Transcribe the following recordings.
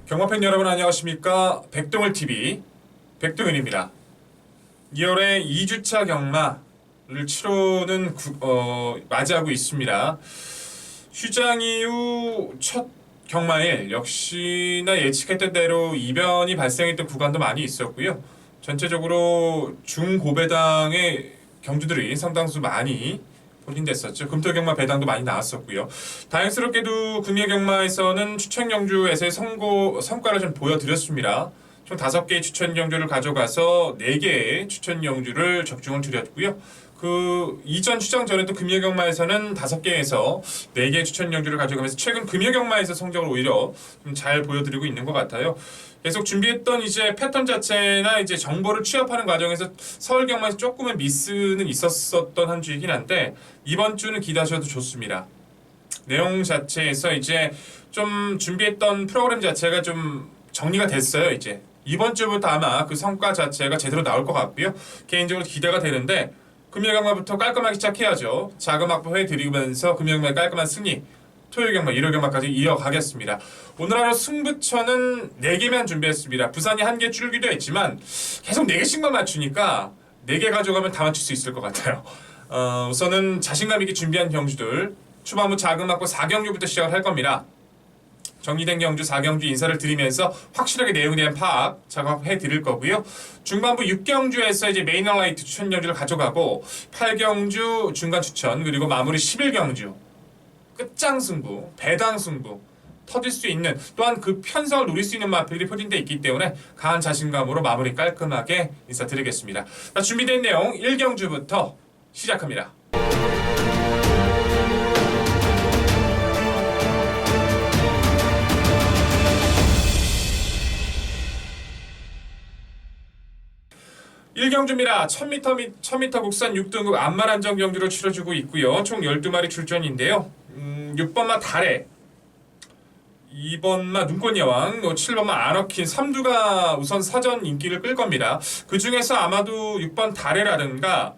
경마팬 여러분 안녕하십니까? 백동을TV 백동현입니다. 2월에 2주차 경마를 치르는 맞이하고 있습니다. 휴장 이후 첫 경마일 역시나 예측했던 대로 이변이 발생했던 구간도 많이 있었고요. 전체적으로 중고배당의 경주들이 상당수 많이 포진됐었죠. 금토경마 배당도 많이 나왔었고요. 다행스럽게도 금요경마에서는 추천경주에서의 성과를 좀 보여드렸습니다. 총 5개의 추천경주를 가져가서 4개의 추천경주를 적중을 드렸고요. 그 이전 추장 전에도 금요경마에서는 5개에서 4개의 추천경주를 가져가면서 최근 금요경마에서 성적을 오히려 좀 잘 보여드리고 있는 것 같아요. 계속 준비했던 이제 패턴 자체나 이제 정보를 취합하는 과정에서 서울 경마에서 조금의 미스는 있었던 한 주이긴 한데 이번 주는 기대하셔도 좋습니다. 내용 자체에서 이제 좀 준비했던 프로그램 자체가 좀 정리가 됐어요. 이제 이번 주부터 아마 그 성과 자체가 제대로 나올 것 같고요. 개인적으로 기대가 되는데 금요경마부터 깔끔하게 시작해야죠. 자금 확보해드리면서 금요경마의 깔끔한 승리, 토요경마, 일요경마까지 이어가겠습니다. 오늘 하루 승부처는 4개만 준비했습니다. 부산이 1개 줄기도 했지만 계속 4개씩만 맞추니까 4개 가져가면 다 맞출 수 있을 것 같아요. 우선은 자신감 있게 준비한 경주들 초반부 자금 확보 4경주부터 시작을 할 겁니다. 정리된 경주 4경주 인사를 드리면서 확실하게 내용에 대한 파악 작업해 드릴 거고요. 중반부 6경주에서 이제 메인 라이트 추천 경주를 가져가고 8경주 중간 추천 그리고 마무리 11경주 끝장 승부, 배당 승부 터질 수 있는 또한 그 편성을 노릴 수 있는 마필이 포진되어 있기 때문에 강한 자신감으로 마무리 깔끔하게 인사드리겠습니다. 자, 준비된 내용 1경주부터 시작합니다. 1경주입니다. 1000m 국산 6등급 안마란정 경주로 치러지고 있고요. 총 12마리 출전인데요. 6번마 달에 2번마 눈꽃여왕, 7번마 아너킨, 3두가 우선 사전 인기를 끌 겁니다. 그 중에서 아마도 6번 달에라든가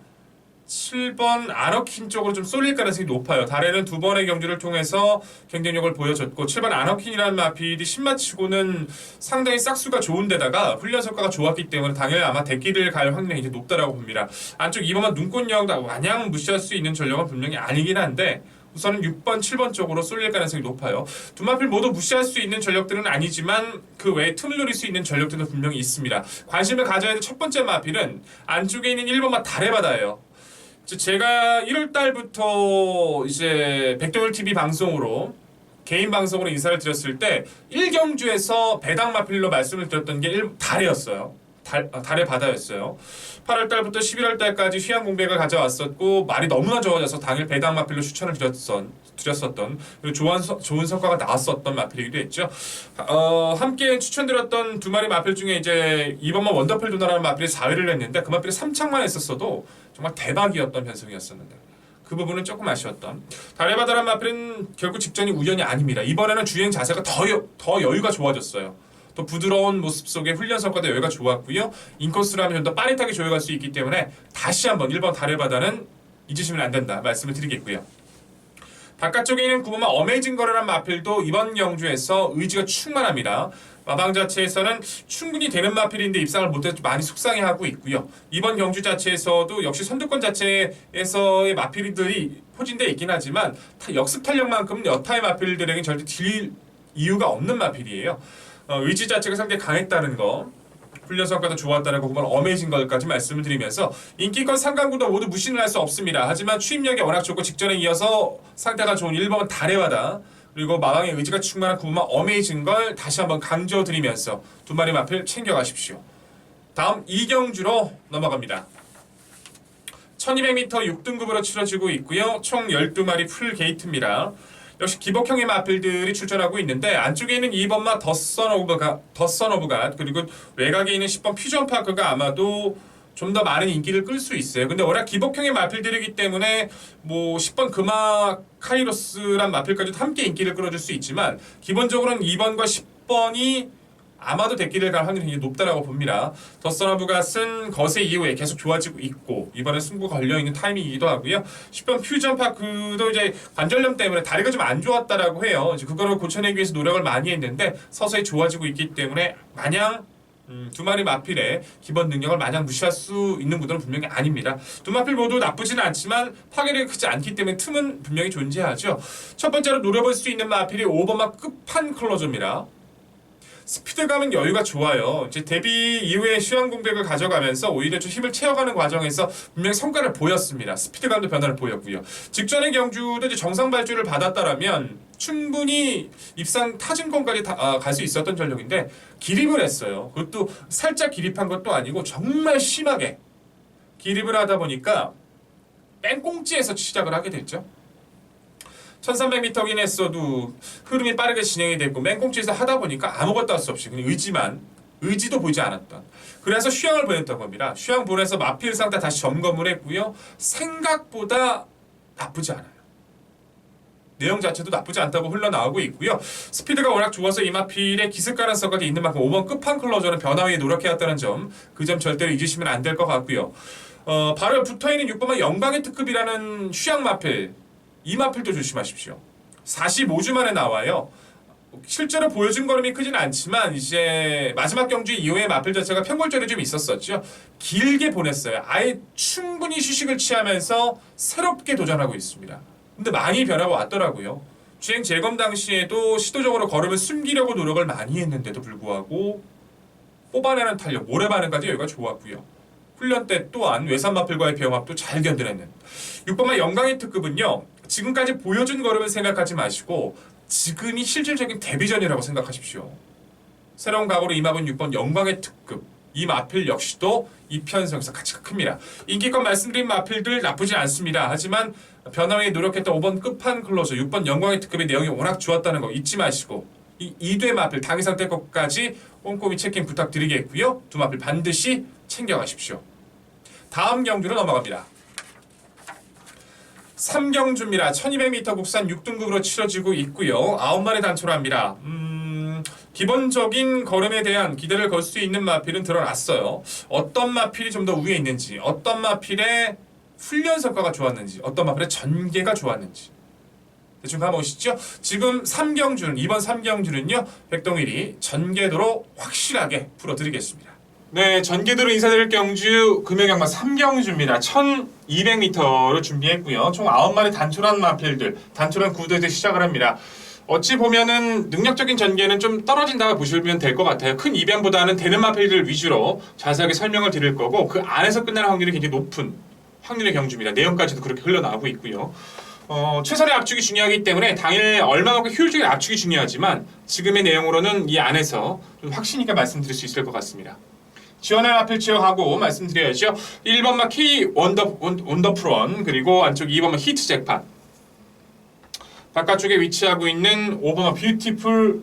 7번 아너킨 쪽으로 좀 쏠릴 가능성이 높아요. 달에는 2번의 경주를 통해서 경쟁력을 보여줬고 7번 아너킨이라는 마필이 신마치고는 상당히 싹수가 좋은데다가 훈련 성과가 좋았기 때문에 당연히 아마 대기를 갈 확률이 이제 높다라고 봅니다. 안쪽 2번만 눈꽃여왕도 마냥 무시할 수 있는 전력은 분명히 아니긴 한데 우선은 6번, 7번 쪽으로 쏠릴 가능성이 높아요. 두 마필 모두 무시할 수 있는 전력들은 아니지만 그 외에 틈을 노릴 수 있는 전력들도 분명히 있습니다. 관심을 가져야 될 첫 번째 마필은 안쪽에 있는 1번마 달해바다예요. 제가 1월달부터 이제 백동일TV 방송으로 개인 방송으로 인사를 드렸을 때 1경주에서 배당 마필로 말씀을 드렸던 게 달해였어요. 달의 바다였어요. 8월달부터 11월달까지 휴양 공백을 가져왔었고 말이 너무나 좋아져서 당일 배당 마필로 추천을 드렸었던 그리고 좋은 성과가 나왔었던 마필이기도 했죠. 함께 추천드렸던 2마리 마필 중에 이제 이번만 원더풀 누나라는 마필이 4위를 했는데 그 마필이 3착만 했었어도 정말 대박이었던 편성이었었는데 그 부분은 조금 아쉬웠던. 달의 바다라는 마필은 결국 직전이 우연이 아닙니다. 이번에는 주행 자세가 더 여유가 좋아졌어요. 또 부드러운 모습 속에 훈련 성과도 여유가 좋았고요. 인코스라면 좀 더 빠릿하게 조여갈 수 있기 때문에 다시 한번 1번 달의 바다는 잊으시면 안 된다 말씀을 드리겠고요. 바깥쪽에 있는 9번마 어메이징 거래란 마필도 이번 경주에서 의지가 충만합니다. 마방 자체에서는 충분히 되는 마필인데 입상을 못해서 많이 속상해하고 있고요. 이번 경주 자체에서도 역시 선두권 자체에서의 마필들이 포진되어 있긴 하지만 역습 탄력만큼은 여타의 마필들에게 절대 질 이유가 없는 마필이에요. 의지 자체가 상당히 강했다는 거, 훈련 성과도 좋았다는 거, 그건 어메이징 걸까지 말씀을 드리면서 인기권 상강구도 모두 무시는 할 수 없습니다. 하지만 추임력이 워낙 좋고 직전에 이어서 상태가 좋은 1번 달해바다 그리고 마방의 의지가 충만한 9번마 어메이징 걸 다시 한번 강조드리면서 2마리 마필 챙겨가십시오. 다음 2경주로 넘어갑니다. 1200m 6등급으로 치러지고 있고요. 총 12마리 풀 게이트입니다. 역시 기복형의 마필들이 출전하고 있는데 안쪽에 있는 2번마 더선 오브 갓 그리고 외곽에 있는 10번 퓨전 파크가 아마도 좀 더 많은 인기를 끌 수 있어요. 근데 워낙 기복형의 마필들이기 때문에 뭐 10번 금화 카이로스란 마필까지도 함께 인기를 끌어줄 수 있지만 기본적으로는 2번과 10번이 아마도 데끼를 갈 확률이 굉장히 높다라고 봅니다. 더스턴 허브가 쓴 거세 이후에 계속 좋아지고 있고 이번에 승부 걸려있는 타이밍이기도 하고요. 10번 퓨전 파크도 이제 관절염 때문에 다리가 좀 안 좋았다라고 해요. 이제 그거를 고쳐내기 위해서 노력을 많이 했는데 서서히 좋아지고 있기 때문에 마냥 두 마리 마필의 기본 능력을 마냥 무시할 수 있는 분들은 분명히 아닙니다. 두 마필 모두 나쁘지는 않지만 파괴력이 크지 않기 때문에 틈은 분명히 존재하죠. 첫 번째로 노려볼 수 있는 마필이 5번마 끝판 클로저입니다. 스피드감은 여유가 좋아요. 이제 데뷔 이후에 휴양 공백을 가져가면서 오히려 좀 힘을 채워가는 과정에서 분명히 성과를 보였습니다. 스피드감도 변화를 보였고요. 직전의 경주도 이제 정상 발주를 받았다라면 충분히 입상 타진권까지 갈 수 있었던 전력인데 기립을 했어요. 그것도 살짝 기립한 것도 아니고 정말 심하게 기립을 하다 보니까 뺑꽁지에서 시작을 하게 됐죠. 1300m긴 했어도 흐름이 빠르게 진행이 됐고 맹꽁치에서 하다 보니까 아무것도 할 수 없이 그냥 의지도 보이지 않았던 그래서 휴양을 보냈던 겁니다. 휴양 보내서 마필 상태 다시 점검을 했고요. 생각보다 나쁘지 않아요. 내용 자체도 나쁘지 않다고 흘러나오고 있고요. 스피드가 워낙 좋아서 이 마필의 기습 가능성까지 있는 만큼 5번 끝판 클로저는 변화 위에 노력해왔다는 점 그 점 절대로 잊으시면 안 될 것 같고요. 바로 붙어있는 6번만 영광의 특급이라는 휴양 마필 이 마필도 조심하십시오. 45주 만에 나와요. 실제로 보여준 걸음이 크진 않지만 이제 마지막 경주 이후에 마필 자체가 편골절이 좀 있었었죠. 길게 보냈어요. 아예 충분히 휴식을 취하면서 새롭게 도전하고 있습니다. 근데 많이 변화가 왔더라고요. 주행 재검 당시에도 시도적으로 걸음을 숨기려고 노력을 많이 했는데도 불구하고 뽑아내는 탄력, 모래 반응까지 여기가 좋았고요. 훈련 때 또한 외산 마필과의 병합도 잘 견뎌냈는 6번마 영광의 특급은요. 지금까지 보여준 걸음을 생각하지 마시고 지금이 실질적인 데뷔전이라고 생각하십시오. 새로운 각오로 임하고 있는 6번 영광의 특급 이 마필 역시도 이 편성에서 가치가 큽니다. 인기껏 말씀드린 마필들 나쁘지 않습니다. 하지만 변화에 노력했던 5번 끝판 클로저 6번 영광의 특급의 내용이 워낙 좋았다는 거 잊지 마시고 이 2대 마필 당일 상태 것까지 꼼꼼히 체킹 부탁드리겠고요. 두 마필 반드시 챙겨가십시오. 다음 경주로 넘어갑니다. 3경주입니다. 1200m 국산 6등급으로 치러지고 있고요. 9마리 단초를 합니다. 기본적인 걸음에 대한 기대를 걸 수 있는 마필은 드러났어요. 어떤 마필이 좀 더 위에 있는지, 어떤 마필의 훈련 성과가 좋았는지, 어떤 마필의 전개가 좋았는지 대충 가보시죠. 지금 3경주는 이번 3경주는요. 백동일이 전개도로 확실하게 풀어드리겠습니다. 네, 전개도로 인사드릴 경주 금요양마 3경주입니다. 1200m를 준비했고요. 총 9마리 단촐한 마필들, 단촐한 구도에서 시작을 합니다. 어찌 보면은 능력적인 전개는 좀 떨어진다고 보시면 될 것 같아요. 큰 이변보다는 되는 마필들 위주로 자세하게 설명을 드릴 거고 그 안에서 끝나는 확률이 굉장히 높은 확률의 경주입니다. 내용까지도 그렇게 흘러나오고 있고요. 최선의 압축이 중요하기 때문에 당일 얼마만큼 효율적인 압축이 중요하지만 지금의 내용으로는 이 안에서 좀 확신 있게 말씀드릴 수 있을 것 같습니다. 지원의 마필 지역하고 말씀드려야죠. 1번마 K 원더프론 그리고 안쪽 2번마 히트 잭팟 바깥쪽에 위치하고 있는 5번마 뷰티풀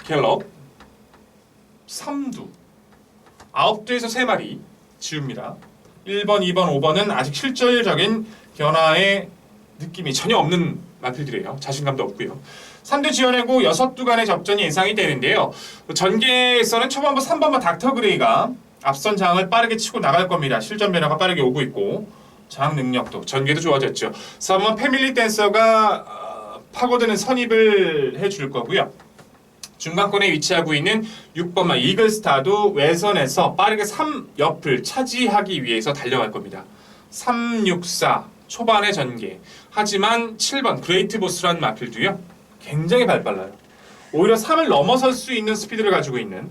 갤럽 3두 9두에서 3마리 지웁니다. 1번, 2번, 5번은 아직 실질적인 변화의 느낌이 전혀 없는 마필들이에요. 자신감도 없고요. 3두 지어내고 6두 간의 접전이 예상이 되는데요. 전개에서는 초반부 3번마 닥터 그레이가 앞선 장을 빠르게 치고 나갈 겁니다. 실전 변화가 빠르게 오고 있고 장 능력도 전개도 좋아졌죠. 4번 패밀리 댄서가 파고드는 선입을 해줄 거고요. 중간권에 위치하고 있는 6번마 이글스타도 외선에서 빠르게 3옆을 차지하기 위해서 달려갈 겁니다. 364 초반의 전개. 하지만 7번 그레이트 보스라는 마필도요. 굉장히 발빨라요. 오히려 3을 넘어설 수 있는 스피드를 가지고 있는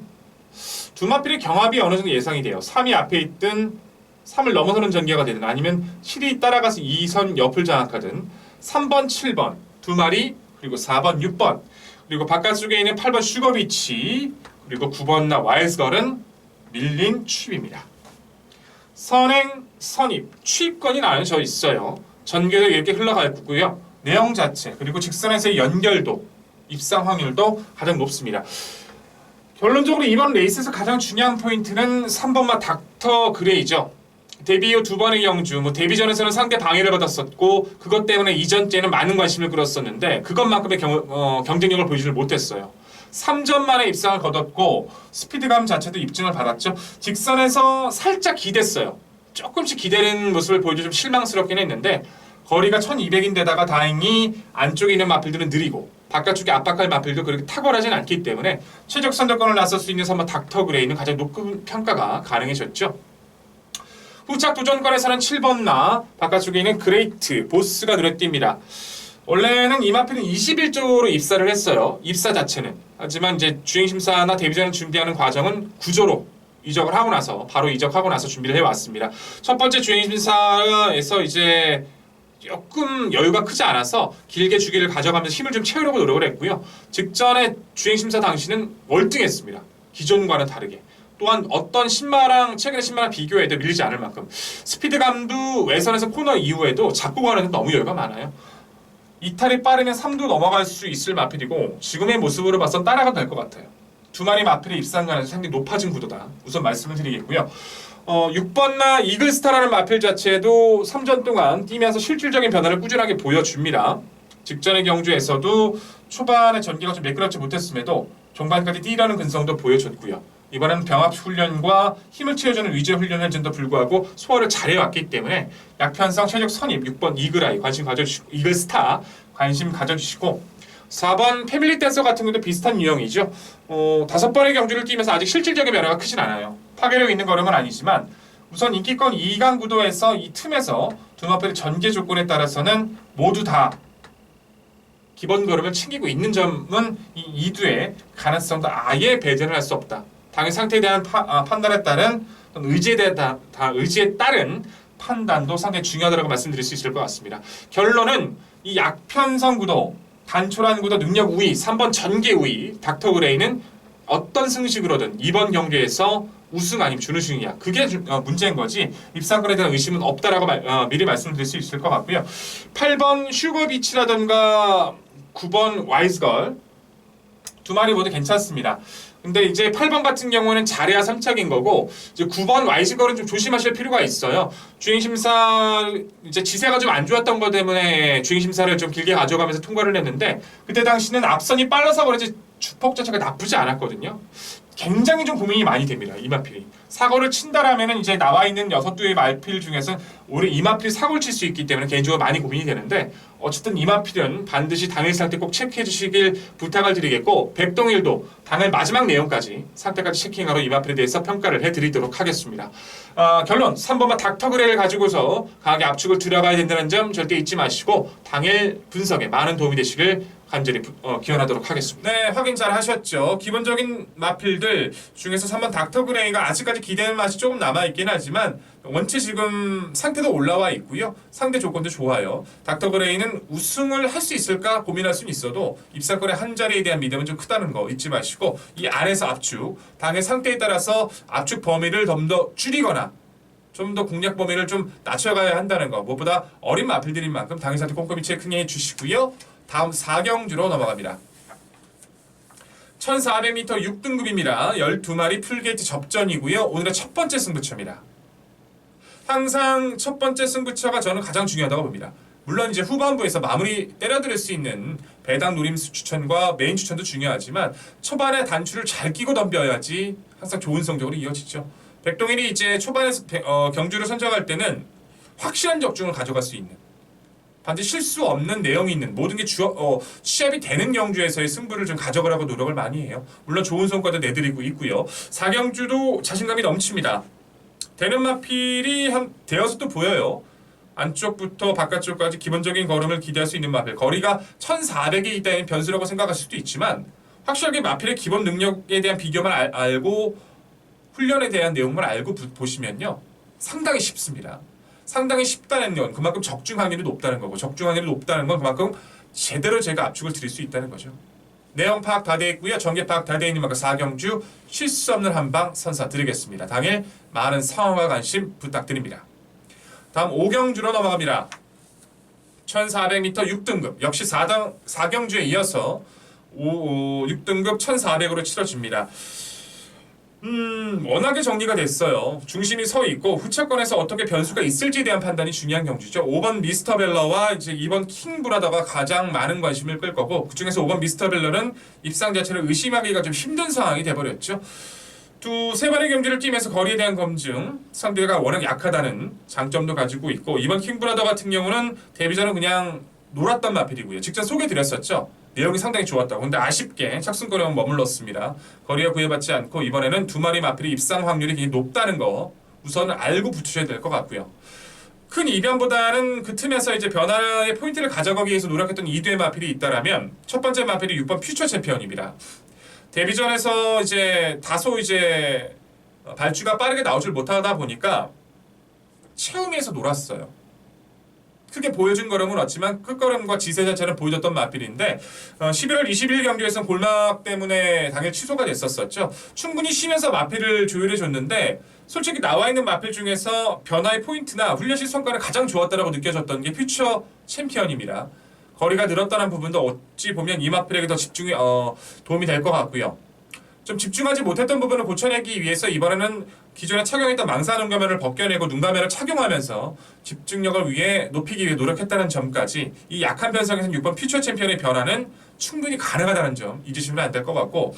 두 마필의 경합이 어느 정도 예상이 돼요. 3이 앞에 있든 3을 넘어서는 전개가 되든 아니면 7이 따라가서 2선 옆을 장악하든 3번, 7번 두 마리 그리고 4번, 6번 그리고 바깥쪽에 있는 8번 슈거비치 그리고 9번 나 와일스걸은 밀린 취입입니다. 선행, 선입, 취입권이 나눠져 있어요. 전개도 이렇게 흘러가고요. 내용 자체 그리고 직선에서의 연결도 입상 확률도 가장 높습니다. 결론적으로 이번 레이스에서 가장 중요한 포인트는 3번마 닥터 그레이죠. 데뷔 이후 2번의 경주, 데뷔전에서는 상대 방해를 받았었고 그것 때문에 이전째는 많은 관심을 끌었었는데 그것만큼의 경쟁력을 보여주지 못했어요. 3점 만에 입상을 거뒀고 스피드감 자체도 입증을 받았죠. 직선에서 살짝 기댔어요. 조금씩 기대는 모습을 보여줘 좀 실망스럽긴 했는데 거리가 1200인데다가 다행히 안쪽에 있는 마필들은 느리고 바깥쪽에 압박할 마필도 그렇게 탁월하진 않기 때문에 최적 선두권을 나설 수 있는 3번 닥터 그레이는 가장 높은 평가가 가능해졌죠. 후착 도전권에서는 7번 나 바깥쪽에 있는 그레이트 보스가 눈에 띕니다. 원래는 이 마필은 21조로 입사를 했어요. 입사 자체는. 하지만 이제 주행심사나 데뷔전을 준비하는 과정은 구조로 이적을 하고 나서 바로 이적하고 나서 준비를 해왔습니다. 첫 번째 주행심사에서 이제 조금 여유가 크지 않아서 길게 주기를 가져가면서 힘을 좀 채우려고 노력을 했고요. 직전에 주행심사 당시는 월등했습니다. 기존과는 다르게. 또한 어떤 신마랑 최근의 신마랑 비교해도 밀리지 않을 만큼 스피드감도 외선에서 코너 이후에도 잡고 가는 데 너무 여유가 많아요. 이탈이 빠르면 3도 넘어갈 수 있을 마필이고 지금의 모습으로 봐선 따라가도 될 것 같아요. 두 마리 마필의 입상가는 상당히 높아진 구도다. 우선 말씀을 드리겠고요. 6번나 이글스타라는 마필 자체도 3전 동안 뛰면서 실질적인 변화를 꾸준하게 보여줍니다. 직전의 경주에서도 초반에 전개가 좀 매끄럽지 못했음에도 종반까지 뛰려는 근성도 보여줬고요. 이번에는 병합 훈련과 힘을 채워주는 위주의 훈련을 했는데도 불구하고 소화를 잘해왔기 때문에 약편성 최적 선입 6번 이글아이 관심 가져주시고 이글스타 관심 가져주시고 4번 패밀리 댄서 같은 경우도 비슷한 유형이죠. 5번의 경주를 뛰면서 아직 실질적인 변화가 크진 않아요. 파괴력 있는 걸음은 아니지만 우선 인기권 2강 구도에서 이 틈에서 두 마필의 전개 조건에 따라서는 모두 다 기본 걸음을 챙기고 있는 점은 이 2두의 가능성도 아예 배제를 할 수 없다. 당의 상태에 대한 판단에 따른 의지에 따른 판단도 상당히 중요하다고 말씀드릴 수 있을 것 같습니다. 결론은 이 약편성 구도, 단촐한 구도, 능력 우위, 3번 전개 우위, 닥터 그레이는 어떤 승식으로든 이번 경기에서 우승 아니면 준우승이야. 그게 문제인 거지 입상권에 대한 의심은 없다라고 미리 말씀드릴 수 있을 것 같고요. 8번 슈거비치라던가 9번 와이즈걸 두 마리 모두 괜찮습니다. 근데 이제 8번 같은 경우는 잘해야 3착인 거고 이제 9번 와이즈걸은 좀 조심하실 필요가 있어요. 주행심사 이제 지세가 좀 안 좋았던 것 때문에 주행심사를 좀 길게 가져가면서 통과를 했는데 그때 당시는 앞선이 빨라서 그런지 주폭 자체가 나쁘지 않았거든요. 굉장히 좀 고민이 많이 됩니다. 이 마필이. 사고를 친다라면은 이제 나와 있는 6두의 마필 중에서 올해 이 마필이 사고를 칠 수 있기 때문에 개인적으로 많이 고민이 되는데 어쨌든 이 마필은 반드시 당일 상태 꼭 체크해 주시길 부탁을 드리겠고 백동일도 당일 마지막 내용까지 상태까지 체킹하러 이 마필에 대해서 평가를 해드리도록 하겠습니다. 결론 3번만 닥터 그레이를 가지고서 강하게 압축을 들어가야 된다는 점 절대 잊지 마시고 당일 분석에 많은 도움이 되시길 간절히 기원하도록 하겠습니다. 네, 확인 잘 하셨죠. 기본적인 마필들 중에서 3번 닥터 그레이가 아직까지 기대는 맛이 조금 남아있긴 하지만 원체 지금 상태도 올라와 있고요. 상대 조건도 좋아요. 닥터 그레이는 우승을 할 수 있을까 고민할 수는 있어도 입상권의 한 자리에 대한 믿음은 좀 크다는 거 잊지 마시고 이 안에서 압축, 당의 상태에 따라서 압축 범위를 좀 더 줄이거나 좀 더 공략 범위를 좀 낮춰가야 한다는 거 무엇보다 어린 마필들인 만큼 당의 상태 꼼꼼히 체크해 주시고요. 다음 4경주로 넘어갑니다. 1400m 6등급입니다. 12마리 풀게이트 접전이고요. 오늘의 첫 번째 승부처입니다. 항상 첫 번째 승부처가 저는 가장 중요하다고 봅니다. 물론 이제 후반부에서 마무리 때려드릴 수 있는 배당 노림수 추천과 메인 추천도 중요하지만 초반에 단추를 잘 끼고 덤벼야지 항상 좋은 성적으로 이어지죠. 백동일이 이제 초반에서 경주를 선정할 때는 확실한 적중을 가져갈 수 있는 반드시 실수 없는 내용이 있는 모든 게 시합이 되는 경주에서의 승부를 좀 가져가라고 노력을 많이 해요. 물론 좋은 성과도 내드리고 있고요. 4경주도 자신감이 넘칩니다. 되는 마필이 되어서 또 보여요. 안쪽부터 바깥쪽까지 기본적인 걸음을 기대할 수 있는 마필. 거리가 1400이 있다는 변수라고 생각하실 수도 있지만 확실하게 마필의 기본 능력에 대한 비교만 알고 훈련에 대한 내용만 알고 보시면요. 상당히 쉽습니다. 상당히 쉽다는 건 그만큼 적중 확률이 높다는 거고 적중 확률이 높다는 건 그만큼 제대로 제가 압축을 드릴 수 있다는 거죠. 내용 파악 다 되어 있고요. 전개 파악 다 되어 있는 만큼 4경주 실수 없는 한방 선사 드리겠습니다. 당일 많은 상황과 관심 부탁드립니다. 다음 5경주로 넘어갑니다. 1400m 6등급 역시 4경주에 이어서 6등급 1400으로 치러집니다. 워낙에 정리가 됐어요. 중심이 서 있고 후차권에서 어떻게 변수가 있을지에 대한 판단이 중요한 경주죠. 5번 미스터 벨러와 이제 2번 킹 브라더가 가장 많은 관심을 끌 거고 그중에서 5번 미스터 벨러는 입상 자체를 의심하기가 좀 힘든 상황이 돼버렸죠. 세 번의 경기를 뛰면서 거리에 대한 검증, 상대가 워낙 약하다는 장점도 가지고 있고 이번 킹 브라더 같은 경우는 데뷔전은 그냥 놀았던 마필이고요. 직접 소개드렸었죠. 내용이 상당히 좋았다고. 근데 아쉽게 착순권에만 머물렀습니다. 거리에 구애받지 않고 이번에는 두 마리 마필이 입상 확률이 굉장히 높다는 거 우선 알고 붙으셔야 될 것 같고요. 큰 이변보다는 그 틈에서 이제 변화의 포인트를 가져가기 위해서 노력했던 이두의 마필이 있다라면 첫 번째 마필이 6번 퓨처 챔피언입니다. 데뷔전에서 이제 다소 이제 발주가 빠르게 나오질 못하다 보니까 체험에서 놀았어요. 크게 보여준 걸음은 없지만 끝걸음과 지세 자체는 보여줬던 마필인데 11월 20일 경기에서는 골막 때문에 당일 취소가 됐었죠. 충분히 쉬면서 마필을 조율해줬는데 솔직히 나와 있는 마필 중에서 변화의 포인트나 훈련 시 성과는 가장 좋았다고 느껴졌던 게 퓨처 챔피언입니다. 거리가 늘었다는 부분도 어찌 보면 이 마필에게 더 집중이 도움이 될 것 같고요. 좀 집중하지 못했던 부분을 고쳐내기 위해서 이번에는 기존에 착용했던 망사 눈가면을 벗겨내고 눈가면을 착용하면서 집중력을 위해 높이기 위해 노력했다는 점까지 이 약한 변성에서는 6번 퓨처 챔피언의 변화는 충분히 가능하다는 점 잊으시면 안 될 것 같고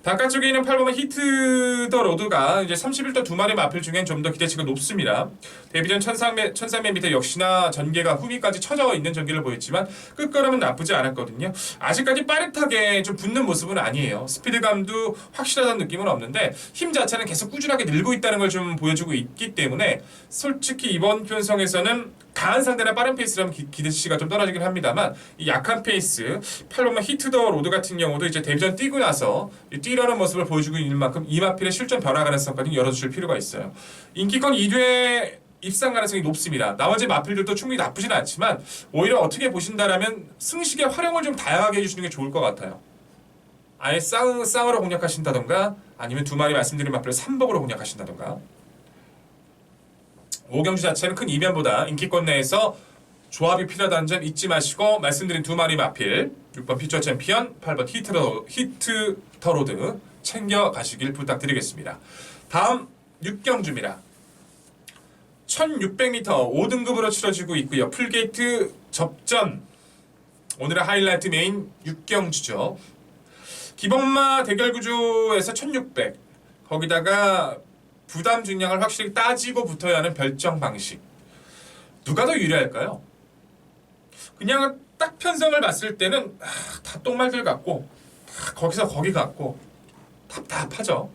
바깥쪽에 있는 8번의 히트 더 로드가 이제 31도 두 마리 마필 중엔 좀 더 기대치가 높습니다. 데뷔전 1300m 역시나 전개가 후미까지 쳐져 있는 전개를 보였지만 끝걸음은 나쁘지 않았거든요. 아직까지 빠릿하게 좀 붙는 모습은 아니에요. 스피드감도 확실하다는 느낌은 없는데 힘 자체는 계속 꾸준하게 늘고 있다는 걸 좀 보여주고 있기 때문에 솔직히 이번 편성에서는 강한 상대나 빠른 페이스라면 기대치가 좀 떨어지긴 합니다만 이 약한 페이스 8번만 히트 더 로드 같은 경우도 이제 데뷔전 뛰고 나서 뛰려는 모습을 보여주고 있는 만큼 이 마필의 실전 변화 가능성까지 열어줄 필요가 있어요. 인기권 2대 입상 가능성이 높습니다. 나머지 마필들도 충분히 나쁘진 않지만 오히려 어떻게 보신다라면 승식의 활용을 좀 다양하게 해주시는 게 좋을 것 같아요. 아예 쌍으로 공략하신다던가 아니면 두 마리 말씀드린 마필을 3복으로 공략하신다던가 5경주 자체는 큰 이변보다 인기권 내에서 조합이 필요하다는 점 잊지 마시고 말씀드린 두 마리 마필 6번 퓨처 챔피언 8번 히트 더로드 챙겨가시길 부탁드리겠습니다. 다음 6경주입니다. 1600m 5등급으로 치러지고 있고요. 풀게이트 접전 오늘의 하이라이트 메인 6경주죠. 기본마 대결 구조에서 1600 거기다가 부담 중량을 확실히 따지고 붙어야 하는 별정 방식 누가 더 유리할까요? 그냥 딱 편성을 봤을 때는 다 똥말들 같고 다 거기서 거기 같고 답답하죠.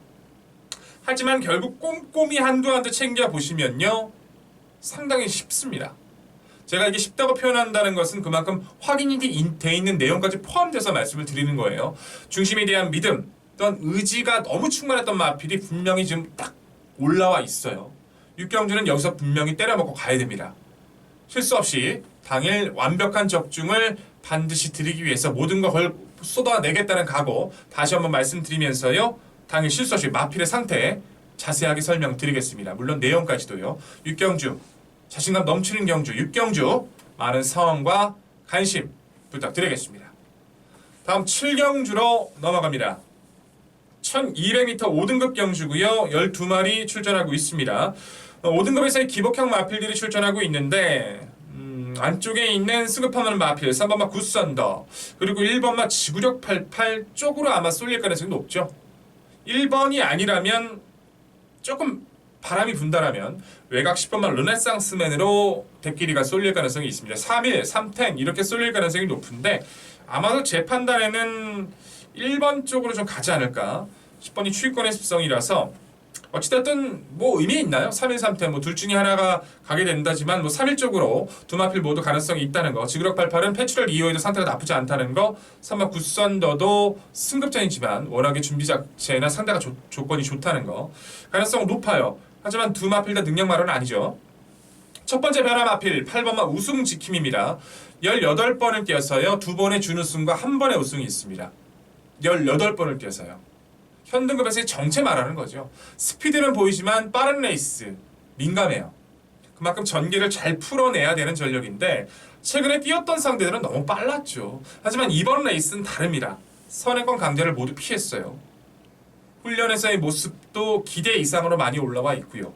하지만 결국 꼼꼼히 한두 챙겨보시면요 상당히 쉽습니다. 제가 이게 쉽다고 표현한다는 것은 그만큼 확인이 돼 있는 내용까지 포함돼서 말씀을 드리는 거예요. 중심에 대한 믿음 또는 의지가 너무 충만했던 마필이 분명히 지금 딱 올라와 있어요. 6경주는 여기서 분명히 때려먹고 가야 됩니다. 실수 없이 당일 완벽한 적중을 반드시 드리기 위해서 모든 걸 쏟아내겠다는 각오 다시 한번 말씀드리면서요. 당일 실수 없이 마필의 상태 자세하게 설명드리겠습니다. 물론 내용까지도요. 6경주 자신감 넘치는 경주 6경주 많은 성원과 관심 부탁드리겠습니다. 다음 7경주로 넘어갑니다. 1200m 5등급 경주고요. 12마리 출전하고 있습니다. 5등급에서의 기복형 마필들이 출전하고 있는데 안쪽에 있는 스급하는 마필 3번마 굿선더 그리고 1번마 지구력 88 쪽으로 아마 쏠릴 가능성이 높죠. 1번이 아니라면 조금 바람이 분다라면 외곽 10번만 르네상스맨으로 대끼리가 쏠릴 가능성이 있습니다. 3일, 3텐 이렇게 쏠릴 가능성이 높은데 아마도 제 판단에는 1번 쪽으로 좀 가지 않을까. 10번이 추위권의 습성이라서 어찌됐든 뭐 의미 있나요? 3일, 3텐 뭐 둘 중에 하나가 가게 된다지만 뭐 3일 쪽으로 두 마필 모두 가능성이 있다는 거. 지구력 88은 패출혈 이후에도 상태가 나쁘지 않다는 거. 3번 굿선더도 승급전이지만 워낙에 준비 자체나 상대가 조건이 좋다는 거. 가능성은 높아요. 하지만 두 마필 다 능력 말은 아니죠. 첫 번째 변화 마필 8번마 우승 지킴입니다. 18번을 뛰어서요. 2번의 준우승과 1번의 우승이 있습니다. 18번을 뛰어서요. 현등급에서의 정체 말하는 거죠. 스피드는 보이지만 빠른 레이스 민감해요. 그만큼 전개를 잘 풀어내야 되는 전력인데 최근에 뛰었던 상대들은 너무 빨랐죠. 하지만 이번 레이스는 다릅니다. 선행권 강제를 모두 피했어요. 훈련에서의 모습도 기대 이상으로 많이 올라와 있고요.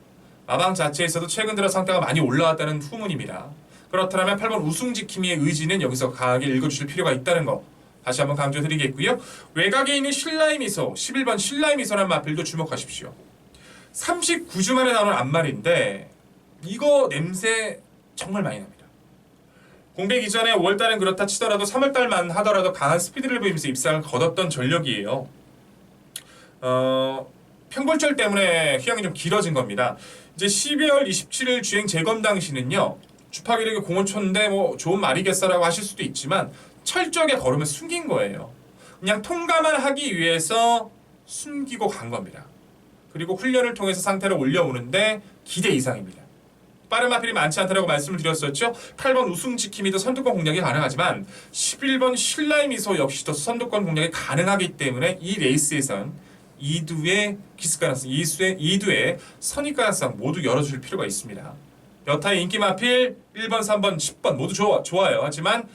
마방 자체에서도 최근 들어 상태가 많이 올라왔다는 후문입니다. 그렇다면 8번 우승지킴이의 의지는 여기서 강하게 읽어주실 필요가 있다는 거 다시 한번 강조드리겠고요. 외곽에 있는 신라의 미소 11번 신라의 미소라는 마필도 주목하십시오. 39주 만에 나오는 앞말인데 이거 냄새 정말 많이 납니다. 공백 이전에 5월달은 그렇다 치더라도 3월달만 하더라도 강한 스피드를 보이면서 입상을 거뒀던 전력이에요. 평골절 때문에 휴양이 좀 길어진 겁니다. 이제 12월 27일 주행 재검 당시는요. 주파기력이 공원초인데 뭐 좋은 말이겠어라고 하실 수도 있지만 철저하게 걸으면 숨긴 거예요. 그냥 통과만 하기 위해서 숨기고 간 겁니다. 그리고 훈련을 통해서 상태를 올려오는데 기대 이상입니다. 빠른 마필이 많지 않다고 말씀을 드렸었죠. 8번 우승지킴이도 선두권 공략이 가능하지만 11번 신라의 미소 역시도 선두권 공략이 가능하기 때문에 이 레이스에선 2두의 기습 가능성, 2두의 선입 가능성 모두 열어줄 필요가 있습니다. 여타의 인기 마필 1번, 3번, 10번 모두 좋아요. 하지만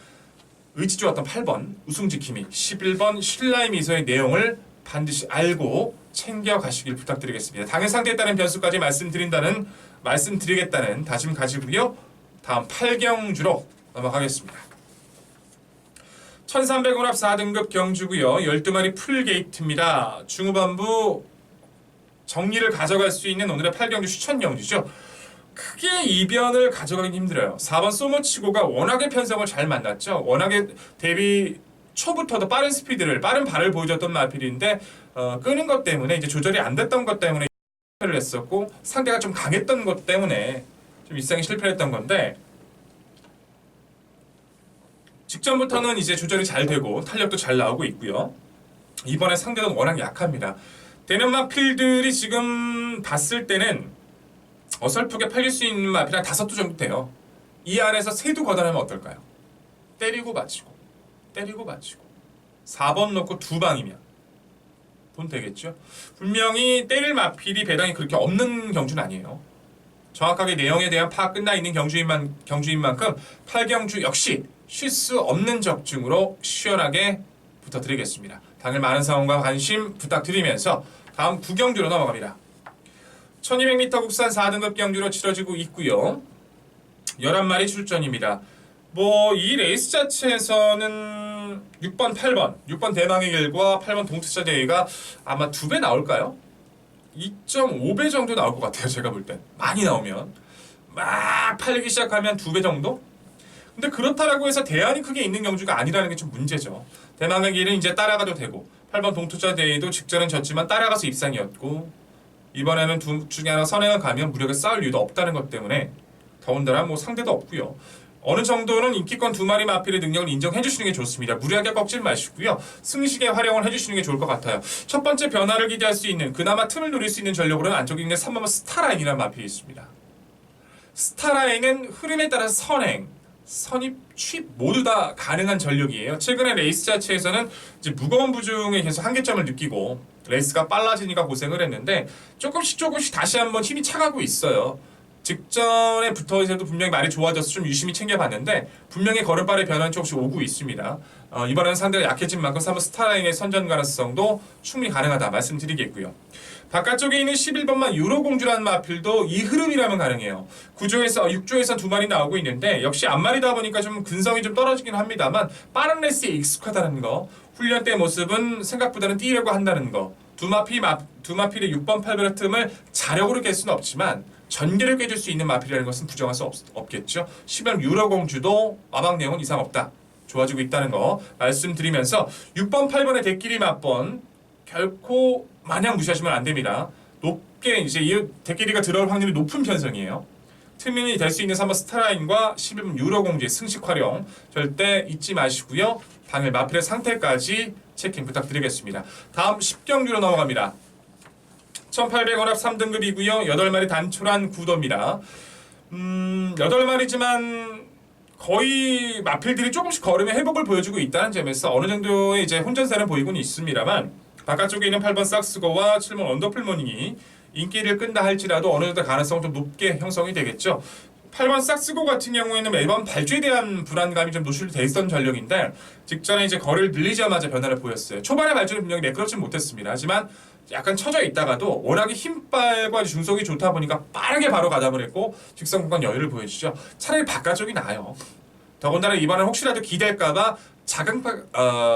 의지 좋았던 8번 우승지킴이, 11번 신라의 미소의 내용을 반드시 알고 챙겨가시길 부탁드리겠습니다. 당일 상태에 따른 변수까지 말씀드리겠다는 다짐 가지고요. 다음 8경주로 넘어가겠습니다. 1300원합 4등급 경주고요. 12마리 풀게이트입니다. 중후반부 정리를 가져갈 수 있는 오늘의 8경주 추천 경주죠. 크게 이변을 가져가긴 힘들어요. 4번 소모치고가 워낙에 편성을 잘 만났죠. 워낙에 데뷔 초부터도 빠른 스피드를, 빠른 발을 보여줬던 마필인데 끄는 것 때문에 이제 조절이 안 됐던 것 때문에 실패를 했었고 상대가 좀 강했던 것 때문에 좀 입상에 실패했던 건데 직전부터는 이제 조절이 잘 되고 탄력도 잘 나오고 있고요. 이번에 상대는 워낙 약합니다. 되는 마필들이 지금 봤을 때는 어설프게 팔릴 수 있는 마필 한 5두 정도 돼요. 이 안에서 3두 걷어내면 어떨까요? 때리고 맞히고 때리고 맞히고 4번 놓고 2방이면 돈 되겠죠? 분명히 때릴 마필이 배당이 그렇게 없는 경주는 아니에요. 정확하게 내용에 대한 파악 끝나 있는 경주인 만큼 8경주 역시 쉴 수 없는 적중으로 시원하게 붙어드리겠습니다. 당일 많은 상황과 관심 부탁드리면서 다음 9경주로 넘어갑니다. 1200m 국산 4등급 경주로 치러지고 있고요. 11마리 출전입니다. 뭐 이 레이스 자체에서는 6번, 8번, 6번 대망의 길과 8번 동투자 대회가 아마 2배 나올까요? 2.5배 정도 나올 것 같아요. 제가 볼 땐. 많이 나오면. 막 팔리기 시작하면 2배 정도? 근데 그렇다라고 해서 대안이 크게 있는 경주가 아니라는 게 좀 문제죠. 대망의 길은 이제 따라가도 되고 8번 동투자 대회도 직전은 졌지만 따라가서 입상이었고 이번에는 둘 중에 하나 선행을 가면 무력을 쌓을 이유도 없다는 것 때문에 더군다나 뭐 상대도 없고요. 어느 정도는 인기권 2마리 마필의 능력을 인정해 주시는 게 좋습니다. 무리하게 꺾지 마시고요. 승식에 활용을 해주시는 게 좋을 것 같아요. 첫 번째 변화를 기대할 수 있는 그나마 틈을 노릴 수 있는 전력으로는 안쪽에 있는 3번 스타라인이라는 마필이 있습니다. 스타라인은 흐름에 따라서 선행, 선입, 취입 모두 다 가능한 전력이에요. 최근에 레이스 자체에서는 이제 무거운 부중에 계속 한계점을 느끼고 레이스가 빨라지니까 고생을 했는데 조금씩 다시 한번 힘이 차가고 있어요. 직전에 붙어있어도 분명히 말이 좋아져서 좀 유심히 챙겨봤는데 분명히 걸음발의 변화는 조금씩 오고 있습니다. 이번에는 상대가 약해진 만큼 3번 스타라인의 선전 가능성도 충분히 가능하다 말씀드리겠고요. 바깥쪽에 있는 11번만 유로공주라는 마필도 이 흐름이라면 가능해요. 6조에서 2마리 나오고 있는데 역시 앞마리다 보니까 좀 근성이 좀 떨어지긴 합니다만 빠른 레이스에 익숙하다는 거, 훈련 때 모습은 생각보다는 뛰려고 한다는 거, 두 마필의 6번, 8번의 틈을 자력으로 깰 수는 없지만 전개를 깨줄 수 있는 마필이라는 것은 부정할 수 없겠죠. 10번 유로공주도 마방 내용은 이상 없다. 좋아지고 있다는 거 말씀드리면서 6번, 8번의 대끼리 맞번 결코 마냥 무시하시면 안 됩니다. 높게 이제 이 대끼리가 들어올 확률이 높은 편성이에요. 틈이 될 수 있는 3번 스타라인과 11번 유로공주의 승식 활용 절대 잊지 마시고요. 당일 마필의 상태까지 체킹 부탁드리겠습니다. 다음 10경주로 넘어갑니다. 1800원합 3등급이고요. 8마리 단촐한 구도입니다. 8마리지만 거의 마필들이 조금씩 걸음의 회복을 보여주고 있다는 점에서 어느 정도의 이제 혼전세는 보이고는 있습니다만 바깥쪽에 있는 8번 싹스거와 7번 언더풀모닝이 인기를 끈다 할지라도 어느 정도 가능성은 좀 높게 형성이 되겠죠. 8번 싹스고 같은 경우에는 매번 발주에 대한 불안감이 좀 노출되어 있던 전력인데 직전에 이제 거리를 늘리자마자 변화를 보였어요. 초반에 발주는 분명히 매끄럽지 못했습니다. 하지만 약간 처져 있다가도 워낙에 힘빨과 중속이 좋다 보니까 빠르게 바로 가담을 했고 직선 공간 여유를 보여주죠. 차라리 바깥쪽이 나아요. 더군다나 이번엔 혹시라도 기댈까봐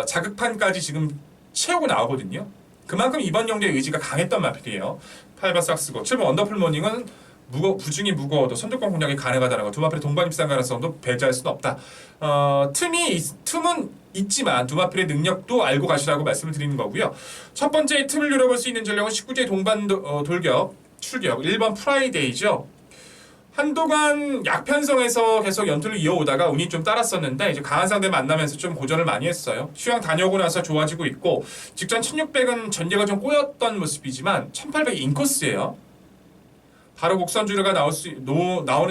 자극판까지 지금 채우고 나오거든요. 그만큼 이번 경기의 의지가 강했던 마필이에요. 8번 싹스고 7번 원더풀 모닝은 부중이 무거워도 선두권 공략이 가능하다는 거. 두 마필의 동반 입상 가능성도 배제할 수는 없다. 틈은 있지만 두 마필의 능력도 알고 가시라고 말씀을 드리는 거고요. 첫 번째 틈을 열어볼 수 있는 전략은 19제 동반 돌격 출격 1번 프라이데이죠. 한동안 약편성에서 계속 연투를 이어오다가 운이 좀 따랐었는데 이제 강한 상대 만나면서 좀 고전을 많이 했어요. 휴양 다녀오고 나서 좋아지고 있고 직전 1600은 전개가 좀 꼬였던 모습이지만 1800이 인코스예요. 바로 곡선주류가 나오는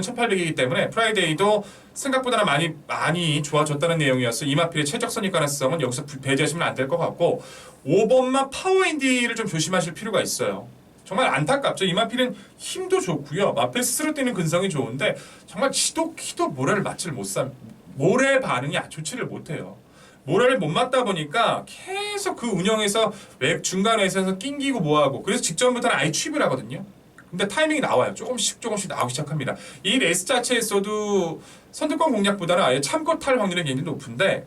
1800이기 때문에 프라이데이도 생각보다는 많이 좋아졌다는 내용이어서 이마필의 최적 선입 가능성은 여기서 배제하시면 안 될 것 같고 5번만 파워인디를 좀 조심하실 필요가 있어요. 정말 안타깝죠. 이마필은 힘도 좋고요. 마필 스스로 뛰는 근성이 좋은데 정말 키도 모래를 맞지를 모래 반응이 좋지를 못해요. 모래를 못 맞다 보니까 계속 그 운영에서 중간에서 낑기고 뭐하고 그래서 직전부터는 아예 취입을 하거든요. 근데 타이밍이 나와요. 조금씩 나오기 시작합니다. 이 레이스 자체에서도 선두권 공략보다는 아예 참고 탈 확률이 굉장히 높은데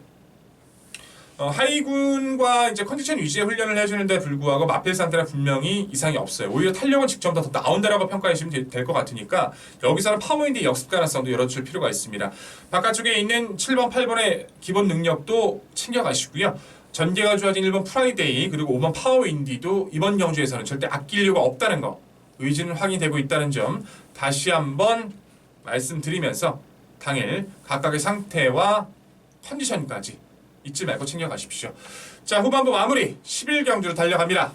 하이군과 이제 컨디션 유지의 훈련을 해주는데 불구하고 마필 상태는 분명히 이상이 없어요. 오히려 탄력은 직전부터 더 나온다라고 평가하시면 될 것 같으니까 여기서는 파워인디 역습 가능성도 열어줄 필요가 있습니다. 바깥쪽에 있는 7번, 8번의 기본 능력도 챙겨가시고요. 전개가 좋아진 1번 프라이데이 그리고 5번 파워인디도 이번 경주에서는 절대 아낄 이유가 없다는 거 의지는 확인되고 있다는 점 다시 한번 말씀드리면서 당일 각각의 상태와 컨디션까지 잊지 말고 챙겨가십시오. 자, 후반부 마무리 11경주로 달려갑니다.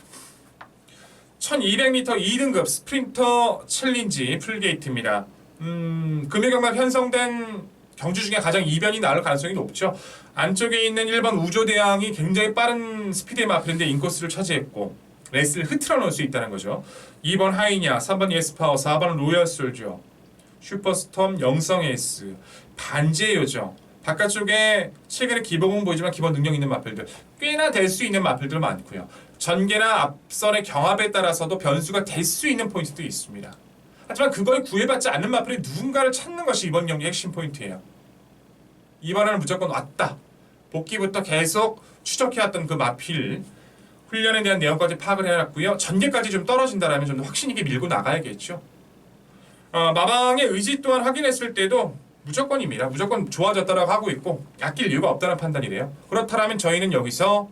1200m 2등급 스프린터 챌린지 풀게이트입니다. 금요일경만 편성된 경주 중에 가장 이변이 나올 가능성이 높죠. 안쪽에 있는 1번 우조대왕이 굉장히 빠른 스피드의 마필인데 인코스를 차지했고 레이스를 흐트러 놓을 수 있다는 거죠. 2번 하이냐, 3번 예스파워, 4번 로얄 솔저, 슈퍼스톰, 영성 에이스, 반지의 요정. 바깥쪽에 최근에 기본은 보이지만 기본 능력 있는 마필들 꽤나 될 수 있는 마필들 많고요. 전개나 앞선의 경합에 따라서도 변수가 될 수 있는 포인트도 있습니다. 하지만 그걸 구애받지 않는 마필이 누군가를 찾는 것이 이번 경기의 핵심 포인트예요. 이번에는 무조건 왔다. 복귀부터 계속 추적해왔던 그 마필 훈련에 대한 내용까지 파악을 해놨고요. 전개까지 좀 떨어진다라면 좀 더 확신 있게 밀고 나가야겠죠. 마방의 의지 또한 확인했을 때도 무조건입니다. 무조건 좋아졌다라고 하고 있고 아낄 이유가 없다는 판단이래요. 그렇다면 저는 여기서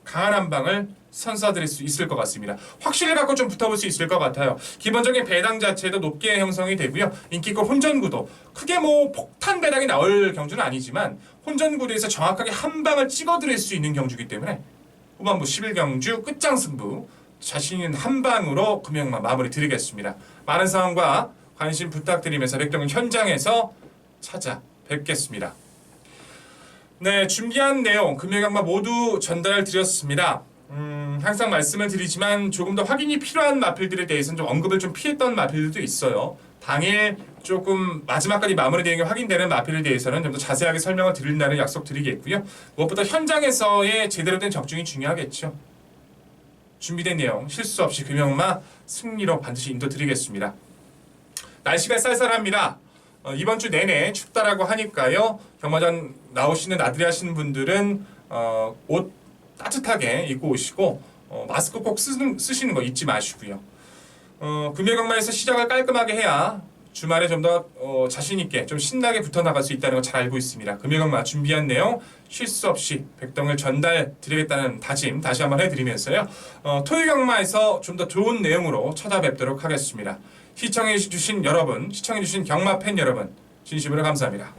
강한 한 방을 선사드릴 수 있을 것 같습니다. 확신을 갖고 좀 붙어볼 수 있을 것 같아요. 기본적인 배당 자체도 높게 형성이 되고요. 인기골 혼전구도 크게 폭탄 배당이 나올 경주는 아니지만 혼전구도에서 정확하게 한 방을 찍어드릴 수 있는 경주이기 때문에 후반부 11경주 끝장승부 자신 있는 한 방으로 금요일만 마무리 드리겠습니다. 많은 상황과 관심 부탁드리면서 백동은 현장에서 찾아뵙겠습니다. 네, 준비한 내용 금요일강마 모두 전달 드렸습니다. 항상 말씀을 드리지만 조금 더 확인이 필요한 마필들에 대해서는 좀 언급을 좀 피했던 마필들도 있어요. 당일 조금 마지막까지 마무리되는 게 확인되는 마필에 대해서는 좀 더 자세하게 설명을 드린다는 약속 드리겠고요. 무엇보다 현장에서의 제대로 된 적중이 중요하겠죠. 준비된 내용 실수 없이 금요일마 승리로 반드시 인도 드리겠습니다. 날씨가 쌀쌀합니다. 이번 주 내내 춥다라고 하니까요. 경마장 나오시는 나들이 하시는 분들은 옷 따뜻하게 입고 오시고 마스크 꼭 쓰시는 거 잊지 마시고요. 금요경마에서 시작을 깔끔하게 해야 주말에 좀 더 자신 있게 좀 신나게 붙어 나갈 수 있다는 거 잘 알고 있습니다. 금요경마 준비한 내용 실수 없이 백동을 전달 드리겠다는 다짐 다시 한번 해드리면서요. 토요경마에서 좀 더 좋은 내용으로 찾아뵙도록 하겠습니다. 시청해주신 여러분, 시청해주신 경마 팬 여러분 진심으로 감사합니다.